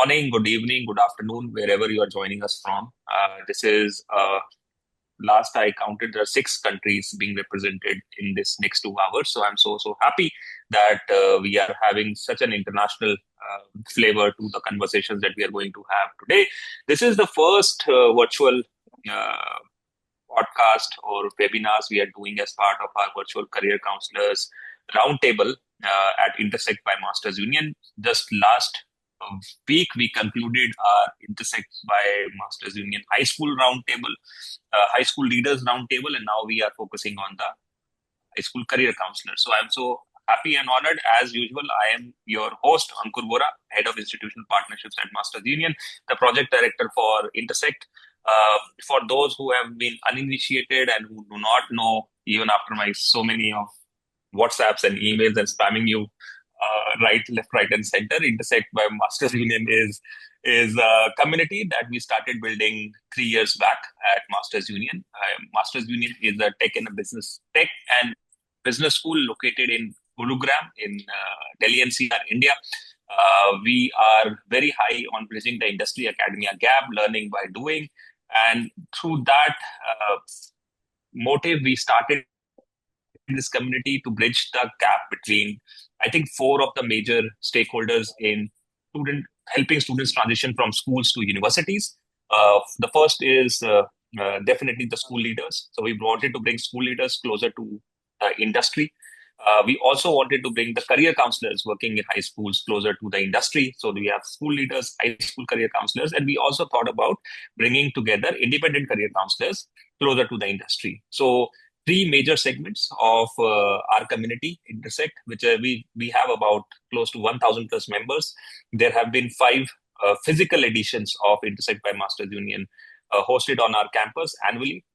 morning, good evening, good afternoon, wherever you are joining us from. This is last I counted, there are 6 countries being represented in this next 2 hours. So I'm so happy that we are having such an international flavor to the conversations that we are going to have today. This is the first virtual uh, podcast or webinars we are doing as part of our virtual career counselors roundtable at Intersect by Masters Union. Just last week, we concluded our Intersect by Masters Union high school roundtable, high school leaders roundtable, and now we are focusing on the high school career counselor. So I'm so happy and honored. As usual, I am your host, Ankur Bora, Head of Institutional Partnerships at Masters Union, the Project Director for Intersect. For those who have been uninitiated and who do not know, even after my so many of WhatsApps and emails and spamming you right, left, right, and center, Intersect by Masters Union is a community that we started building 3 years back at Masters Union. Masters Union is a tech and business school located in Gurugram in Delhi NCR, India. We are very high on bridging the industry academia gap, learning by doing. And through that motive, we started this community to bridge the gap between, I think, 4 of the major stakeholders in helping students transition from schools to universities. The first is definitely the school leaders. So we wanted to bring school leaders closer to industry. We also wanted to bring the career counselors working in high schools closer to the industry. So we have school leaders, high school career counselors, and we also thought about bringing together independent career counselors closer to the industry. So 3 major segments of our community Intersect, which we have about close to 1,000 plus members. There have been 5 physical editions of Intersect by Masters Union hosted on our campus annually.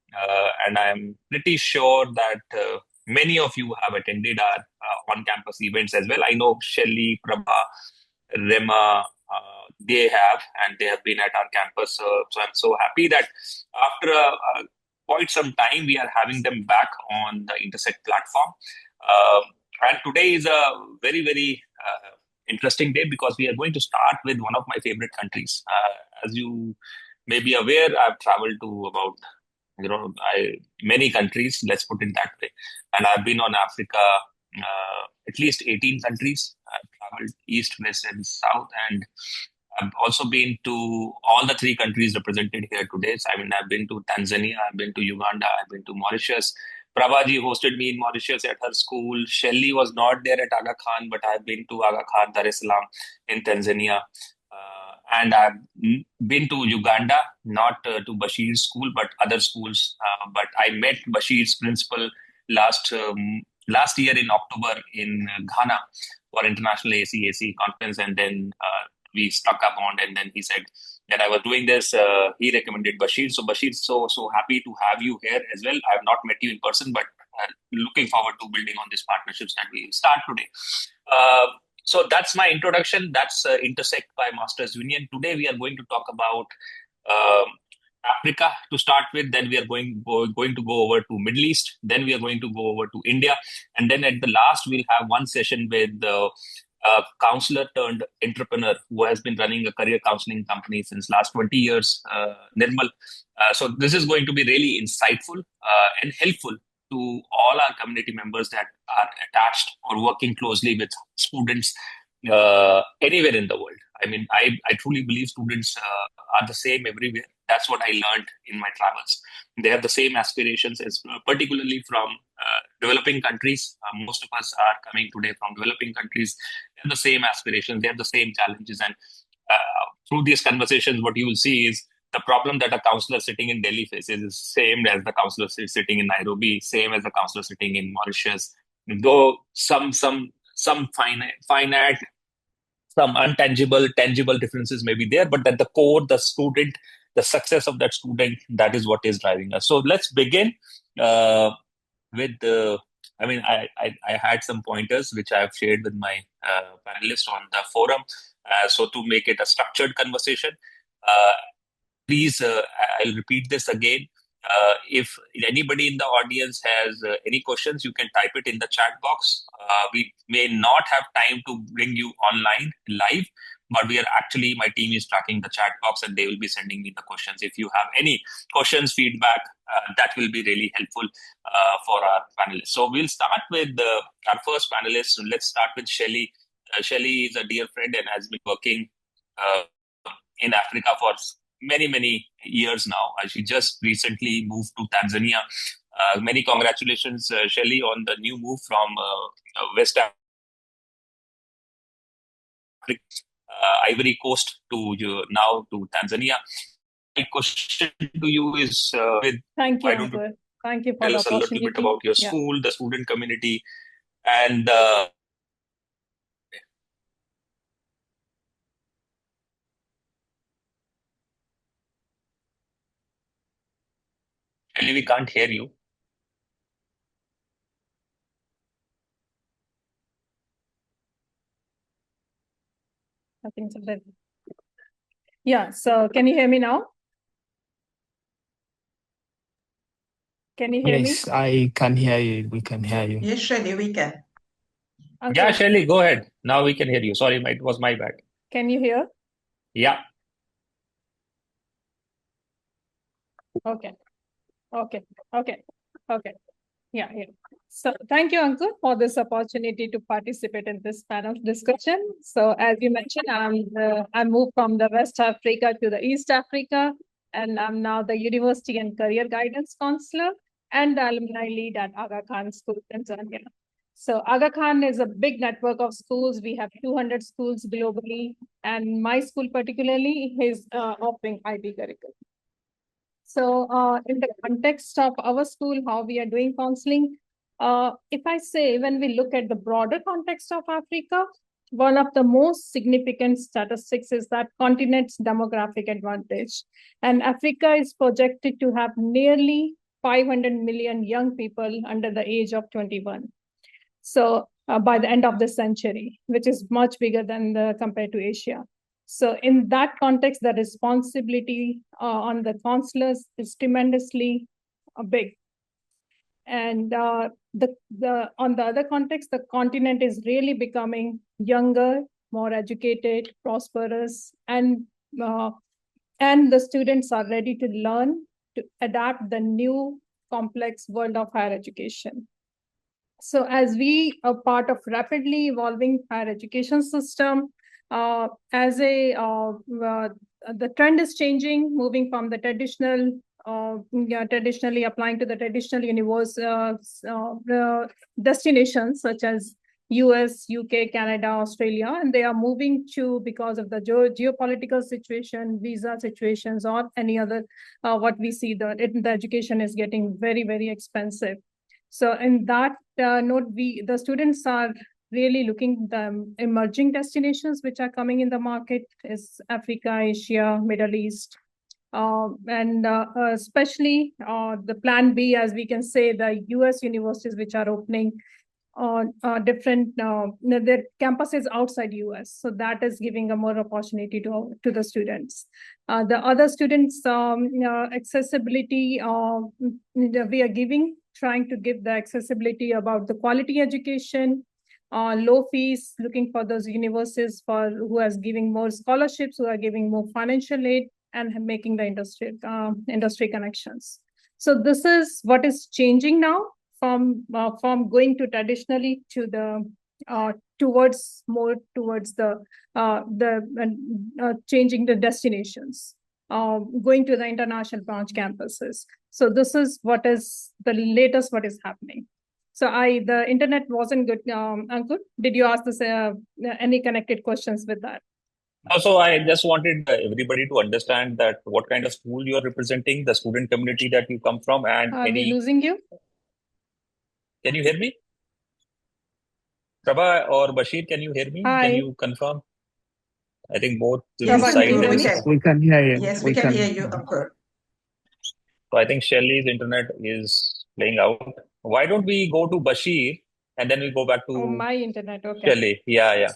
And I'm pretty sure that many of you have attended our on-campus events as well. I know Shelly, Prabha, Rema, and they have been at our campus. So I'm so happy that after quite some time, we are having them back on the Intersect platform. And today is a very interesting day because we are going to start with one of my favorite countries. As you may be aware, I've traveled to about many countries, let's put it that way. And I've been on Africa, at least 18 countries. I've traveled east, west, and south. And I've also been to all the 3 countries represented here today. So, I mean, I've been to Tanzania, I've been to Uganda, I've been to Mauritius. Prabhaji hosted me in Mauritius at her school. Shelly was not there at Aga Khan, but I've been to Aga Khan Dar es Salaam in Tanzania. And I've been to Uganda, not to Bashir's school, but other schools. But I met Bashir's principal last year in October in Ghana for International ACAC conference, and then we struck a bond. And then he said that I was doing this. He recommended Bashir. So Bashir, so happy to have you here as well. I have not met you in person, but looking forward to building on these partnerships that we start today. So that's my introduction. That's Intersect by Masters Union. Today we are going to talk about Africa to start with. Then we are going to go over to Middle East. Then we are going to go over to India. And then at the last, we'll have one session with a counselor turned entrepreneur who has been running a career counseling company since last 20 years, Nirmal. So this is going to be really insightful and helpful to all our community members that are attached or working closely with students anywhere in the world. I mean, I truly believe students are the same everywhere. That's what I learned in my travels. They have the same aspirations, as particularly from developing countries. Most of us are coming today from developing countries. They have the same aspirations. They have the same challenges. And through these conversations, what you will see is the problem that a counselor sitting in Delhi faces is same as the counselor sitting in Nairobi, same as the counselor sitting in Mauritius. Though some finite, some tangible differences may be there, but at the core, the student, the success of that student, that is what is driving us. So let's begin with the. I mean, I had some pointers which I have shared with my panelists on the forum. So to make it a structured conversation. Please, I'll repeat this again. If anybody in the audience has any questions, you can type it in the chat box. We may not have time to bring you online live, but my team is tracking the chat box and they will be sending me the questions. If you have any questions, feedback, that will be really helpful for our panelists. So we'll start with our first panelist. So let's start with Shelly. Shelly is a dear friend and has been working uh, in Africa for many years now. She just recently moved to Tanzania. Many congratulations, Shelly, on the new move from West Africa, Ivory Coast now to Tanzania. My question to you is, Thank you, why don't you Ankur. Thank you for tell the us a little bit opportunity. about your school, the student community, and Shelly, we can't hear you. I think so. Yeah, so can you hear me now? Can you hear me? Yes, I can hear you. We can hear you. Yes, Shelly, we can. Okay. Yeah, Shelly, go ahead. Now we can hear you. Sorry, it was my bad. Can you hear? Yeah. Okay. Yeah. So thank you, Ankur, for this opportunity to participate in this panel discussion. So as you mentioned, I moved from the West Africa to the East Africa, and I'm now the University and Career Guidance Counselor and the alumni lead at Aga Khan School in Tanzania. So Aga Khan is a big network of schools. We have 200 schools globally, and my school particularly is offering IB curriculum. So in the context of our school, how we are doing counseling, if I say when we look at the broader context of Africa, one of the most significant statistics is that continent's demographic advantage. And Africa is projected to have nearly 500 million young people under the age of 21. So by the end of the century, which is much bigger than compared to Asia. So in that context, the responsibility on the counselors is tremendously big. And on the other context, the continent is really becoming younger, more educated, prosperous, and the students are ready to learn to adapt the new complex world of higher education. So as we are part of rapidly evolving higher education system, the trend is changing, moving from the traditionally applying to the traditional destinations such as US, UK, Canada, Australia, and they are moving to, because of the geopolitical situation, visa situations, or any other, what we see, the education is getting very, very expensive. So in that note, the students are really looking the emerging destinations which are coming in the market is Africa, Asia, Middle East, and especially the plan B, as we can say, the US universities which are opening different their campuses outside US. So that is giving a more opportunity to the students. The other students accessibility we are trying to give the accessibility about the quality education, low fees, looking for those universities who are giving more scholarships, who are giving more financial aid, and making the industry connections. So this is what is changing now from going to traditionally to the towards the changing the destinations, going to the international branch campuses. So this is what is the latest what is happening. So the internet wasn't good, Ankur. Did you ask this any connected questions with that? Also, I just wanted everybody to understand that what kind of school you are representing, the student community that you come from, and Are we losing you? Can you hear me? Prabha or Bashir, can you hear me? Hi. Can you confirm? I think both Prabha, side can you hear me? We can hear you. Yes, we can hear you, Ankur. So I think Shelly's internet is playing out. Why don't we go to Bashir and then we go back to my internet, okay. Shelly? Yeah.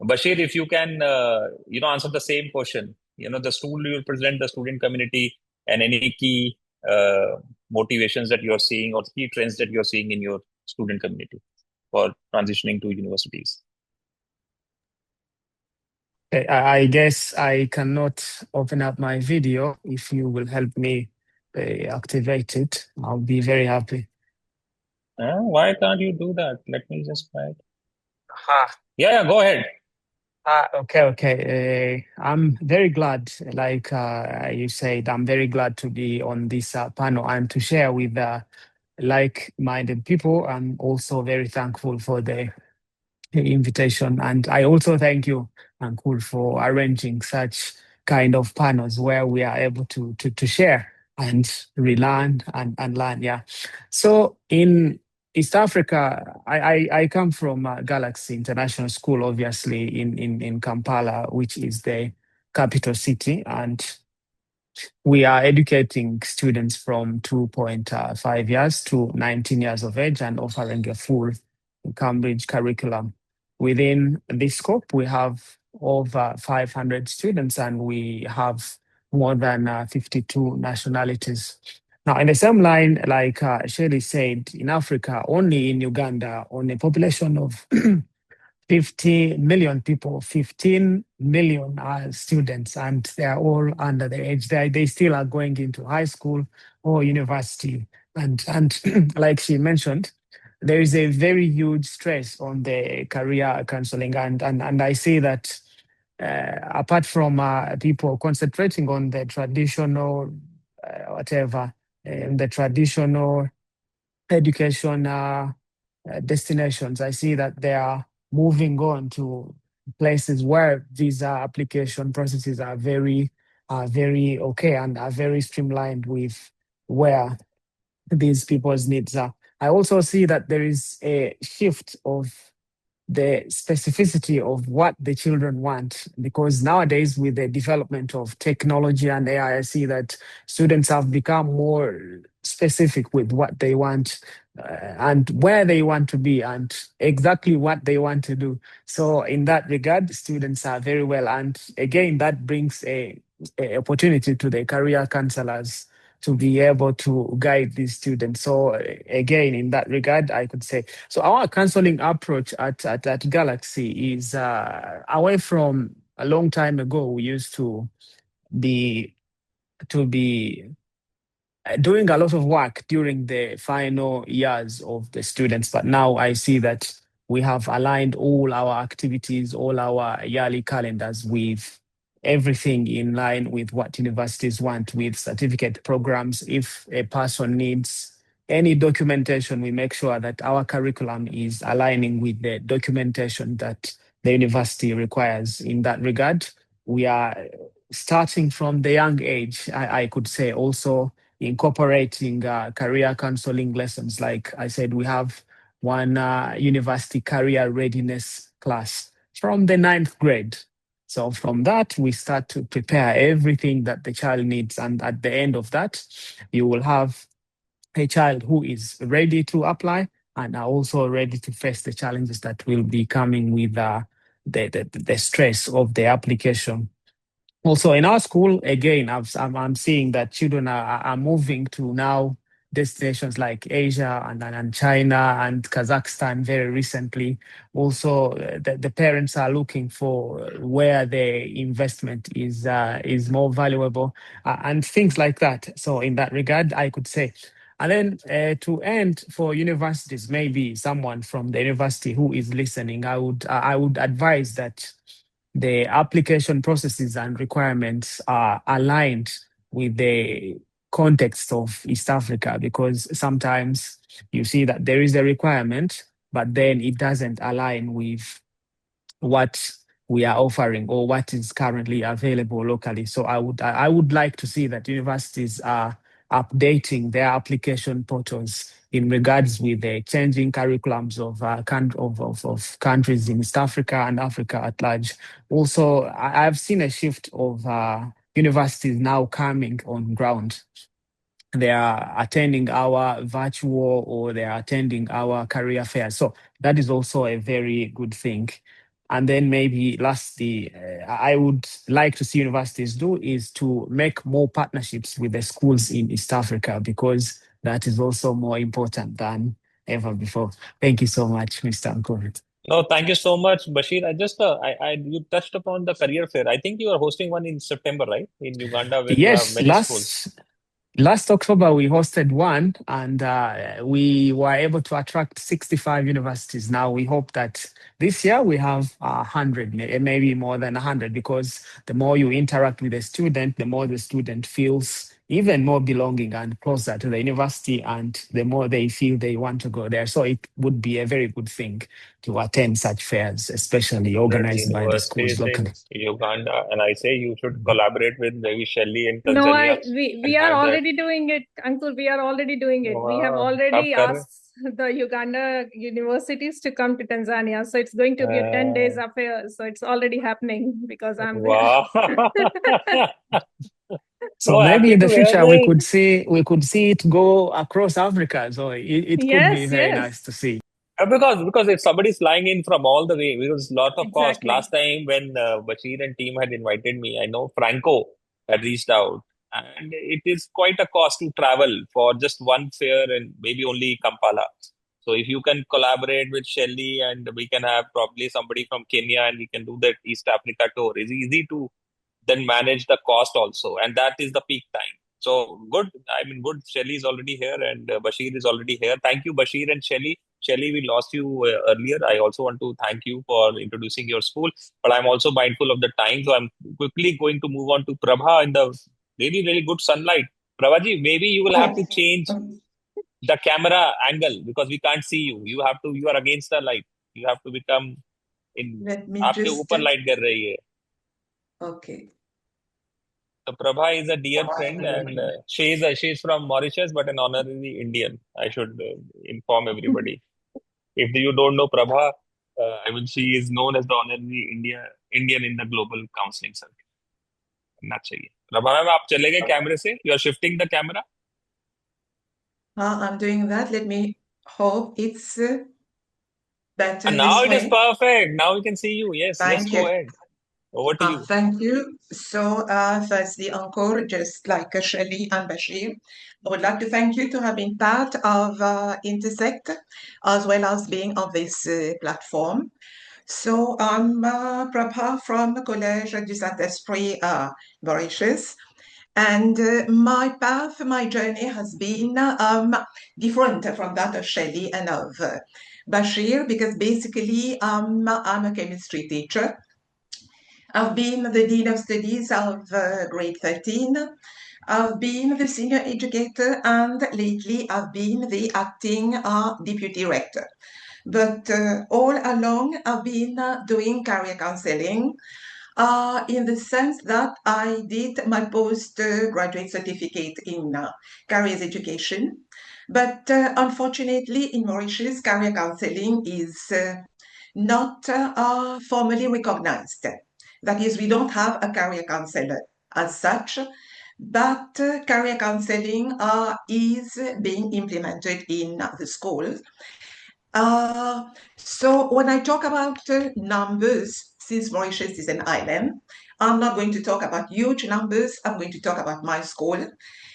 Bashir, if you can, answer the same question. The school you represent, the student community, and any key motivations that you're seeing or key trends that you're seeing in your student community for transitioning to universities. I guess I cannot open up my video. If you will help me activate it, I'll be very happy. Why can't you do that? Let me just try it. Ah, Yeah, go ahead. okay. I'm very glad, like you said, I'm very glad to be on this panel and to share with like-minded people. I'm also very thankful for the invitation. And I also thank you, Ankul, for arranging such kind of panels where we are able to share and relearn and learn. Yeah. So in East Africa, I come from Galaxy International School, obviously in Kampala, which is the capital city. And we are educating students from 2.5 years to 19 years of age and offering a full Cambridge curriculum. Within this scope, we have over 500 students and we have more than 52 nationalities. Now, in the same line, like Shelly said, in Africa, only in Uganda, on a population of 50 million people, 15 million are students, and they are all under the age. They still are going into high school or university. And like she mentioned, there is a very huge stress on the career counseling. And I see that apart from people concentrating on the traditional, the traditional education destinations, I see that they are moving on to places where visa application processes are very okay and are very streamlined with where these people's needs are. I also see that there is a shift of the specificity of what the children want. Because nowadays, with the development of technology and AI, I see that students have become more specific with what they want and where they want to be and exactly what they want to do. So, in that regard, students are very well. And again, that brings a opportunity to the career counselors to be able to guide these students. So again, in that regard, I could say, so our counseling approach at Galaxy is away from a long time ago. We used be to be doing a lot of work during the final years of the students, but now I see that we have aligned all our activities, all our yearly calendars with everything in line with what universities want with certificate programs. If a person needs any documentation, we make sure that our curriculum is aligning with the documentation that the university requires. In that regard, we are starting from the young age, I could say, also incorporating career counseling lessons. Like I said, we have one university career readiness class from the 9th grade. So from that, we start to prepare everything that the child needs. And at the end of that, you will have a child who is ready to apply and are also ready to face the challenges that will be coming with the stress of the application. Also, in our school, again, I'm seeing that children are moving to now destinations like Asia and China and Kazakhstan very recently. Also, the parents are looking for where the investment is more valuable and things like that. So, in that regard, I could say. And then to end for universities, maybe someone from the university who is listening, I would advise that the application processes and requirements are aligned with the context of East Africa, because sometimes you see that there is a requirement, but then it doesn't align with what we are offering or what is currently available locally. So I would like to see that universities are updating their application portals in regards with the changing curriculums of countries in East Africa and Africa at large. Also, I've seen a shift of universities now coming on ground. They are attending our virtual or they are attending our career fair. So that is also a very good thing. And then maybe lastly, I would like to see universities do is to make more partnerships with the schools in East Africa, because that is also more important than ever before. Thank you so much, Mr. Uncle. No, thank you so much, Bashir. You touched upon the career fair. I think you are hosting one in September, right? In Uganda, where you have Yes, many schools. last October we hosted one, and we were able to attract 65 universities. Now we hope that this year we have 100, maybe more than 100, because the more you interact with the student, the more the student feels even more belonging and closer to the university, and the more they feel they want to go there. So it would be a very good thing to attend such fairs, especially 100 organized by the schools universities locally. in Uganda, and I say you should collaborate with maybe Shelly in No, Tanzania we and are have that. already doing it, Uncle. We are already doing it. We have Wow, already up kar. asked the Uganda universities to come to Tanzania. So it's going to be a 10 days Uh, affair. So it's already happening because I'm there. wow. So So maybe happy in the to hear future this. we could see it go across Africa. So it could be Yes, very yes, nice to see. Because if somebody's flying in from all the way, because lot of cost. exactly. Last time when Bashir and team had invited me, I know Franco had reached out, and it is quite a cost to travel for just one fare and maybe only Kampala. So if you can collaborate with Shelly and we can have probably somebody from Kenya and we can do that East Africa tour, it's easy to then manage the cost also, and that is the peak time. So good. I mean, good. Shelly is already here, and Bashir is already here. Thank you, Bashir and Shelly. Shelly, we lost you earlier. I also want to thank you for introducing your school, but I'm also mindful of the time, so I'm quickly going to move on to Prabha in the really, really good sunlight. Prabhaji, maybe you will have Oh, to change the camera angle because we can't see you. You are against the light. You have to become in. let me आपके just, ऊपर light गिर रही है. okay. So Prabha is a dear friend, and she's from Mauritius, but an honorary Indian. I should inform everybody. If you don't know Prabha, I mean she is known as the honorary Indian in the global counseling circle. करना चाहिए. Prabha ma'am आप चले गए कैमरे से? You are shifting the camera. I'm doing that. Let me hope it's better And now this it is way. perfect. Now we can see you. Yes, yes, Thank go you. ahead. Over to you. Thank you. So, firstly, Encore, just like Shelly and Bashir, I would like to thank you to have been part of Intersect, as well as being on this platform. So, I'm Prabha from the Collège du Saint-Esprit, Mauritius. And my path, my journey has been different from that of Shelly and of Bashir, because basically I'm a chemistry teacher. I've been the Dean of Studies of grade 13. I've been the senior educator, and lately I've been the acting deputy rector. But all along, I've been doing career counseling in the sense that I did my postgraduate certificate in careers education. But unfortunately, in Mauritius, career counseling is not formally recognized. That is, we don't have a career counselor as such, but career counseling is being implemented in the schools. So when I talk about numbers, since Mauritius is an island, I'm not going to talk about huge numbers. I'm going to talk about my school,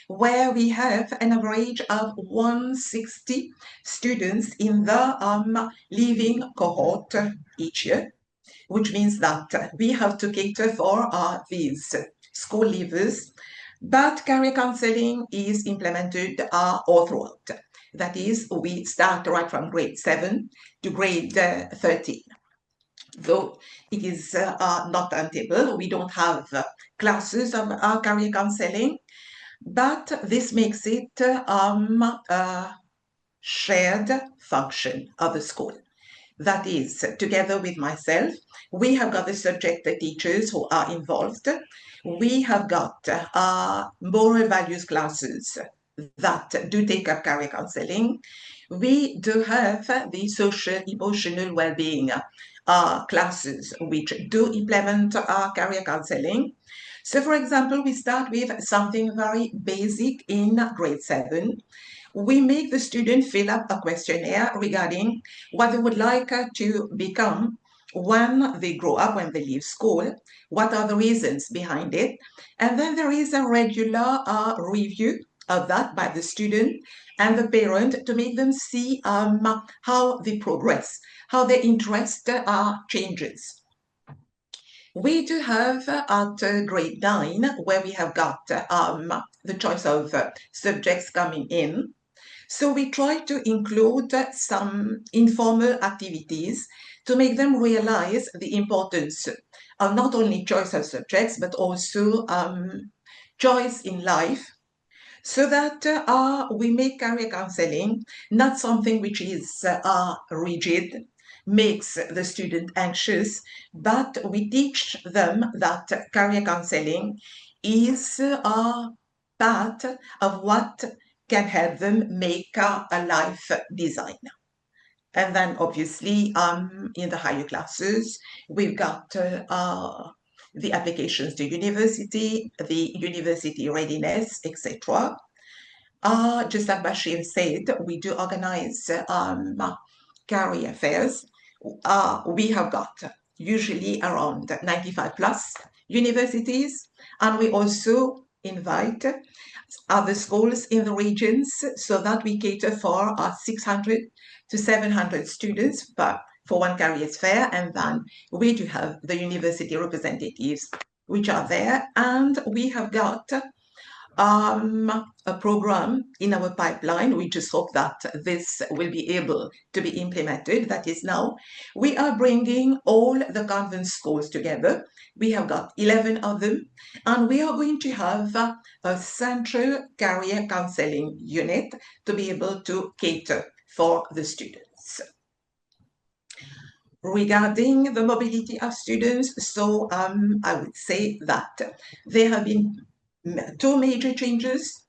where we have an average of 160 students in the leaving cohort each year, which means that we have to cater for these school leavers. But career counseling is implemented all throughout. That is, we start right from grade 7 to grade 13. Though it is not timetable, we don't have classes of career counseling, but this makes it a shared function of the school. That is, together with myself, we have got the subject teachers who are involved. We have got moral values classes that do take up career counseling. We do have the social emotional well-being classes which do implement career counseling. So, for example, we start with something very basic in grade 7. We make the student fill up a questionnaire regarding what they would like to become when they grow up, when they leave school, what are the reasons behind it. And then there is a regular review of that by the student and the parent to make them see how they progress, how their interest changes. We do have at grade 9, where we have got the choice of subjects coming in. So we try to include some informal activities to make them realize the importance of not only choice of subjects, but also choice in life, so that we make career counseling not something which is rigid, makes the student anxious, but we teach them that career counseling is a part of what can help them make a life design. And then obviously in the higher classes, we've got the applications to university, the university readiness, etc. Just like Bashir said, we do organize career fairs. We have got usually around 95 plus universities, and we also invite other schools in the regions so that we cater for 600 to 700 students for one careers fair. And then we do have the university representatives which are there, and we have got a program in our pipeline. We just hope that this will be able to be implemented. That is, now we are bringing all the convent schools together. We have got 11 of them, and we are going to have a central career counseling unit to be able to cater for the students. Regarding the mobility of students, so I would say that there have been two major changes.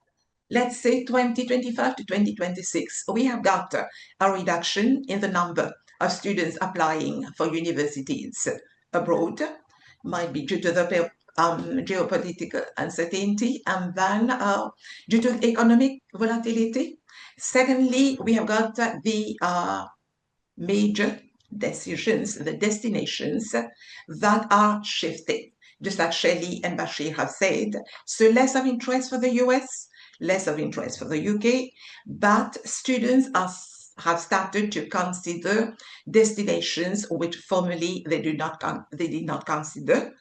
Let's say 2025 to 2026, we have got a reduction in the number of students applying for universities abroad, might be due to the geopolitical uncertainty, and then due to economic volatility. Secondly, we have got the major decisions, the destinations that are shifting, just like Shelly and Bashir have said. So less of interest for the US, less of interest for the UK, but students have started to consider destinations which formerly they did not consider.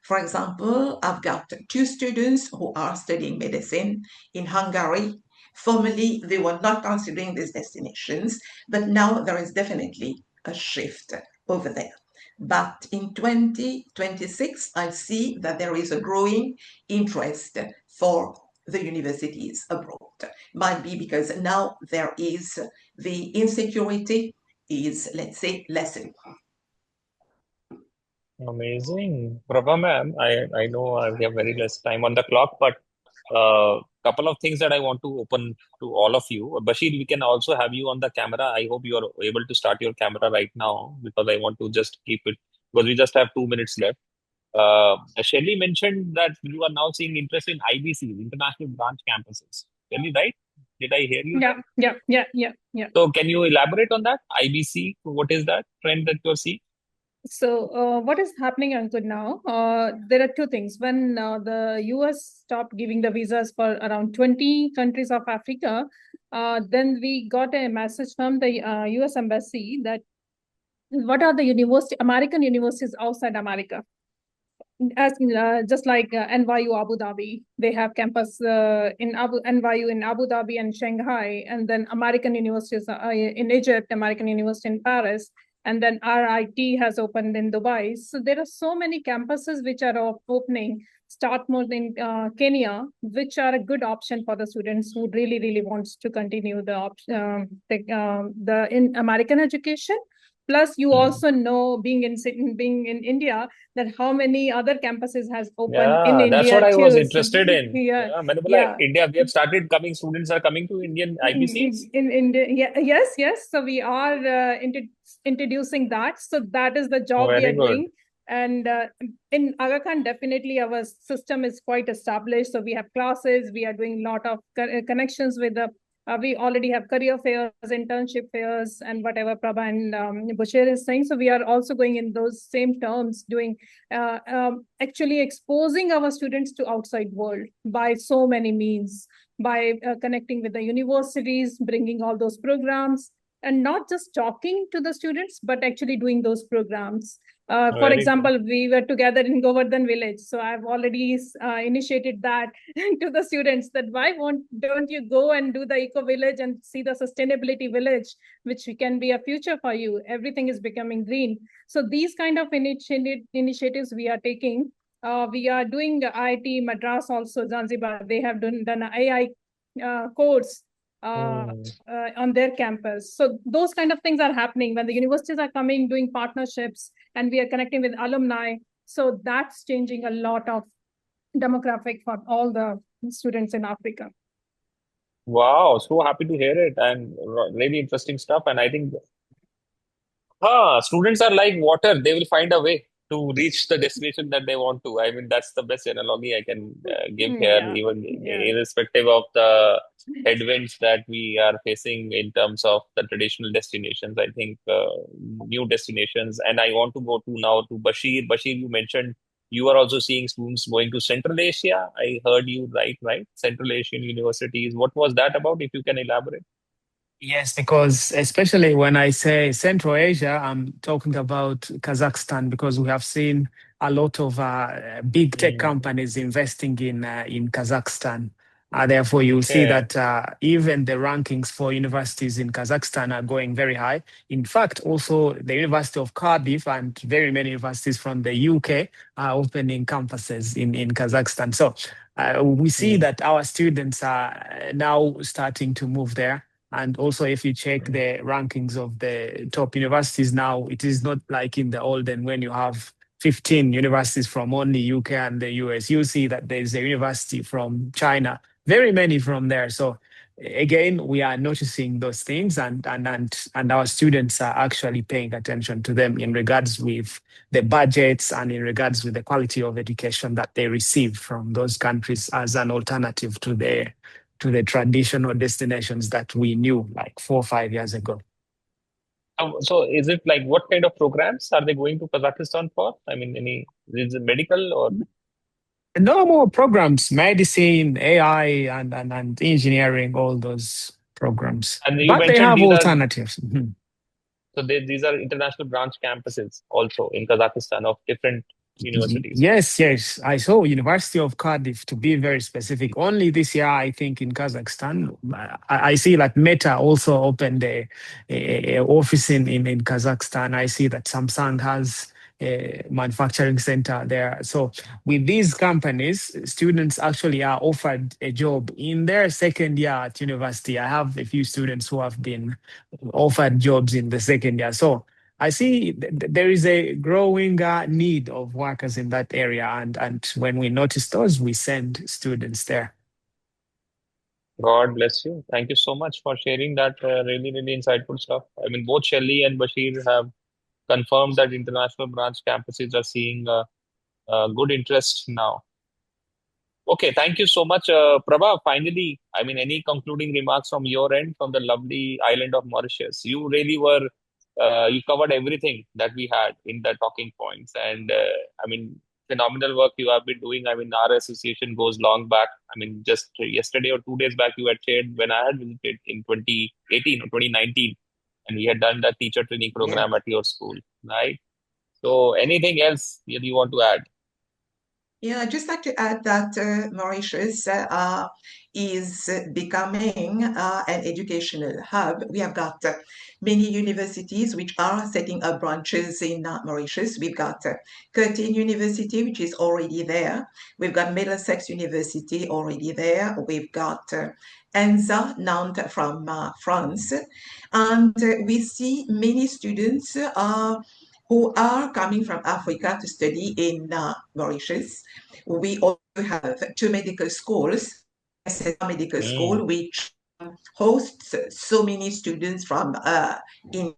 For example, I've got 2 students who are studying medicine in Hungary. Formerly, they were not considering these destinations, but now there is definitely a shift over there. But in 2026, I see that there is a growing interest for the universities abroad. Might be because now there is the insecurity is, let's say, lessened. Amazing. Prabha ma'am, I know we have very less time on the clock, but couple of things that I want to open to all of you. Bashir, we can also have you on the camera. I hope you are able to start your camera right now, because I want to just keep it, because we just have 2 minutes left. Shelly mentioned that you are now seeing interest in IBCs, International Branch Campuses. Shelly, right? Did I hear you right? Yeah. So can you elaborate on that? IBC, what is that trend that you're seeing? So what is happening, Ankur, now? There are two things. When the US stopped giving the visas for around 20 countries of Africa, then we got a message from the US Embassy that what are the American universities outside America? As just like NYU Abu Dhabi, they have campus in NYU in Abu Dhabi and Shanghai, and then American universities in Egypt, American University in Paris, and then RIT has opened in Dubai. So there are so many campuses which are opening. Startmore in Kenya, which are a good option for the students who really wants to continue the in American education. Plus, you also know, being in India, that how many other campuses has opened in Yeah, that's India what I was too. interested in. Yeah, Yeah, मैंने बोला yeah. India, we have started coming, students are coming to Indian IBCs. In India, yeah, yes. So we are introducing that. So that is the job we Very are good. doing. And in Aga Khan, definitely our system is quite established. So we have classes, we are doing a lot of connections with the, we already have career fairs, internship fairs, and whatever Prabha and Bashir is saying. So we are also going in those same terms, doing actually exposing our students to outside world by so many means. by connecting with the universities, bringing all those programs, and not just talking to the students, but actually doing those programs. For Very good. example, we were together in Govardhan village. So I've already initiated that to the students, that don't you go and do the eco village and see the sustainability village, which can be a future for you. Everything is becoming green. So these kind of initiatives we are taking. We are doing IIT Madras also, Zanzibar. They have done an AI course on their campus. So those kind of things are happening when the universities are coming, doing partnerships, and we are connecting with alumni. So that's changing a lot of demographic for all the students in Africa. Wow, so happy to hear it, and really interesting stuff. And I think students are like water. They will find a way to reach the destination that they want to. I mean, that's the best analogy I can give here, Yeah, even yeah. irrespective of the headwinds that we are facing in terms of the traditional destinations. I think new destinations. And I want to go to now to Bashir. Bashir, you mentioned you are also seeing students going to Central Asia. I heard you right? Central Asian universities. What was that about? If you can elaborate. Yes, because especially when I say Central Asia, I'm talking about Kazakhstan because we have seen a lot of big tech companies investing in Kazakhstan. Therefore, you see Okay. that even the rankings for universities in Kazakhstan are going very high. In fact, also the University of Cardiff and very many universities from the UK are opening campuses in Kazakhstan. So we see that our students are now starting to move there. And also, if you check the rankings of the top universities now, it is not like in the olden when you have 15 universities from only UK and the US. You see that there's a university from China, very many from there. So again, we are noticing those things, and our students are actually paying attention to them in regards with the budgets and in regards with the quality of education that they receive from those countries as an alternative to the traditional destinations that we knew like 4 or 5 years ago. So is it like what kind of programs are they going to Kazakhstan for? I mean, is it medical or? No more programs, medicine, AI, and engineering, all those programs. And you But they mentioned have these are alternatives. Mhm. these are international branch campuses also in Kazakhstan of different universities. Yes. I saw University of Cardiff, to be very specific. Only this year, I think, in Kazakhstan. I see that Meta also opened a office in Kazakhstan. I see that Samsung has a manufacturing center there. So with these companies, students actually are offered a job in their second year at university. I have a few students who have been offered jobs in the second year. So I see there is a growing need of workers in that area, and when we notice those, we send students there. God bless you. Thank you so much for sharing that really, really insightful stuff. I mean, both Shelly and Bashir have confirmed that international branch campuses are seeing good interest now. Okay, thank you so much, Prabha. Finally, I mean, any concluding remarks from your end from the lovely island of Mauritius? You really were, you covered everything that we had in the talking points, and I mean, phenomenal work you have been doing. I mean, our association goes long back. I mean, just yesterday or 2 days back, you had shared when I had visited in 2018 or 2019, and we had done the teacher training program at your school, right? So, anything else that you want to add? Yeah, I'd just like to add that Mauritius is becoming an educational hub. We have got many universities which are setting up branches in Mauritius. We've got Curtin University, which is already there. We've got Middlesex University already there. We've got ENSA, Nantes from France. And we see many students who are coming from Africa to study in Mauritius. We also have two medical schools, SSR Medical School, which hosts so many students from in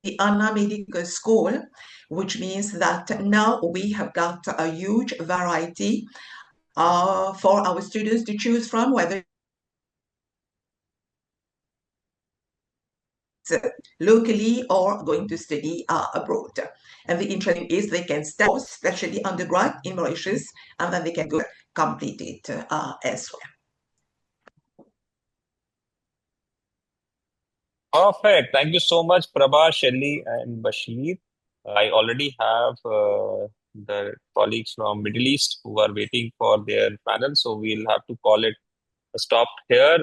the Anna Medical School, which means that now we have got a huge variety for our students to choose from, whether locally or going to study abroad. And the interesting is they can study, especially undergrad in Mauritius, and then they can go complete it as well. Perfect. Thank you so much, Prabha, Shelly, and Bashir. I already have the colleagues from Middle East who are waiting for their panel, so we'll have to call it stopped here.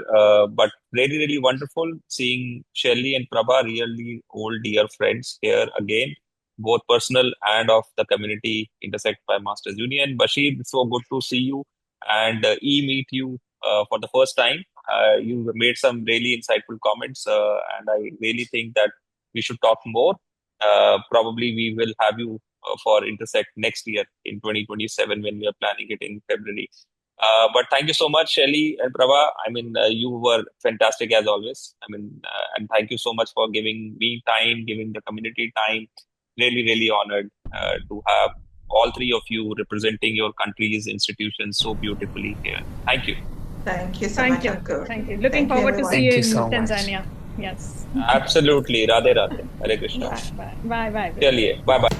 But really, really wonderful seeing Shelly and Prabha, really old dear friends here again, both personal and of the community Intersect by Masters Union. Bashir, it's so good to see you and meet you for the first time. You made some really insightful comments, and I really think that we should talk more. Probably we will have you for Intersect next year in 2027 when we are planning it in February. But thank you so much, Shelly and Prabha. I mean, you were fantastic as always. I mean, and thank you so much for giving me time, giving the community time. Really, really honored to have all three of you representing your country's institutions so beautifully here. Thank you. Thank you so Thank much, you. Uncle. Thank you. Looking Thank you, forward to everyone. see you Thank you in so much. Tanzania. Yes. Absolutely. Radhe Radhe. Hare Krishna. Bye. Bye. Bye. Bye. Chaliye. Bye bye.